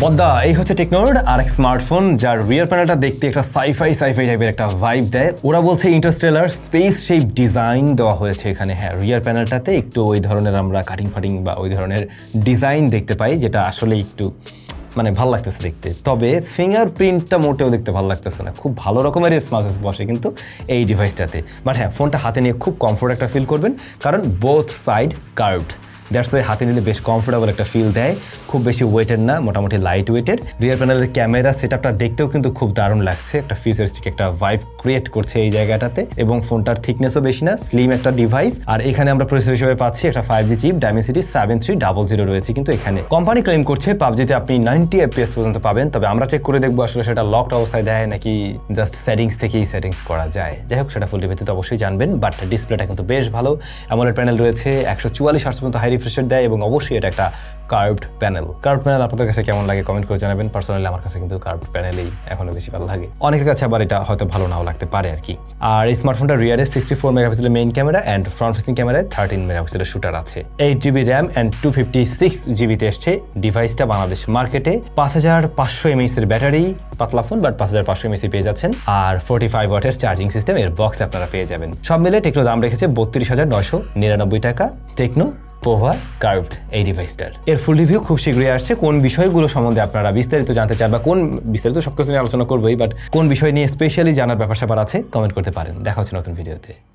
বদ্দা এই হচ্ছে টেকনোর আর এক স্মার্টফোন যার রিয়ার প্যানেলটা দেখতে একটা সাইফাই টাইপের একটা ভাইব দেয়। ওরা বলছে ইন্টারস্টেলার স্পেস শেপ ডিজাইন দেওয়া হয়েছে এখানে। হ্যাঁ, রিয়ার প্যানেলটাতে একটু ওই ধরনের আমরা কাটিং ফাটিং বা ওই ধরনের ডিজাইন দেখতে পাই, যেটা আসলে একটু মানে ভালো লাগতেছে দেখতে। তবে ফিঙ্গারপ্রিন্টটা মোটেও দেখতে ভালো লাগতেছে না। খুব ভালো রকমের স্মার্টনেস বসে কিন্তু এই ডিভাইসটাতে। বাট হ্যাঁ, ফোনটা হাতে নিয়ে খুব কমফোর্ট একটা ফিল করবেন, কারণ both side curved. That's why হাতে নিলে বেশ কমফোর্টেবল একটা ফিল দেয়। খুব বেশি ওয়েটের না, মোটামুটি লাইট ওয়েটের। রিয়ার প্যানেলের ক্যামেরা সেটআপটা দেখতেও কিন্তু খুব দারুণ লাগছে। একটা ফিউচারিস্টিক একটা ভাইব ক্রিয়েট করছে এই জায়গাটাতে, এবং ফোনটার থিকনেসও বেশি না, স্লিম একটা ডিভাইস। আর এখানে আমরা প্রসেসর হিসেবে পাচ্ছি একটা 5G চিপ, Dimensity 7300 রয়েছে। কিন্তু এখানে কোম্পানি ক্লেম করছে পাবজিতে আপনি 90 FPS পর্যন্ত পাবেন। তবে আমরা চেক করে দেখবো আসলে সেটা লকড অবস্থায় দেয় নাকি জাস্ট সেটিংস থেকেই সেটিংস করা যায়। যাই হোক, সেটা ফুল রিভিউতে অবশ্যই জানবেন। বাট ডিসপ্লেটা কিন্তু বেশ ভালো। অ্যামোলেড প্যানেল রয়েছে, 144 হার্টজ পর্যন্ত হাই রিফ্রেশ দেয়, এবং অবশ্যই এটা একটা কার্ভড প্যানেল। কার্ভড প্যানেল আপনাদের কাছে কেমন লাগে কমেন্ট করে জানাবেন। পার্সোনালি আমার কাছে কিন্তু কার্ভড প্যানেলই এখনো বেশি ভালো লাগে। অনেকের কাছে আবার এটা হয়তো ভালো নাও লাগতে পারে আর কি। আর এই স্মার্টফোনটা রিয়ারে 64 মেগাপিক্সেলের main camera and front facing ক্যামেরায় 13 মেগাপিক্সেলের শুটার আছে। 8GB র্যাম অ্যান্ড 256GBতে এসছে। ডিভাইসটা বাংলাদেশ মার্কেটে 5500 mAh এর ব্যাটারি, পাতলা ফোন বাট 5500 mAh পেয়ে যাচ্ছেন। আর 45 ওয়াটের চার্জিং সিস্টেম এর বক্স আপনারা পেয়ে যাবেন। সব মিলে টেকনো দাম রেখেছে 32,999 টাকা। টেকনো পোভা কার্ভড এই ডিভাইসটার এর ফুল রিভিউ খুব শীঘ্রই আসছে। কোন বিষয়গুলো সম্বন্ধে আপনারা বিস্তারিত জানতে চান, বা কোন বিস্তারিত সবকিছু নিয়ে আলোচনা করবোই, বাট কোন বিষয় নিয়ে স্পেশালি জানার ব্যাপার স্যাপার আছে কমেন্ট করতে পারেন। দেখা হচ্ছে নতুন ভিডিওতে।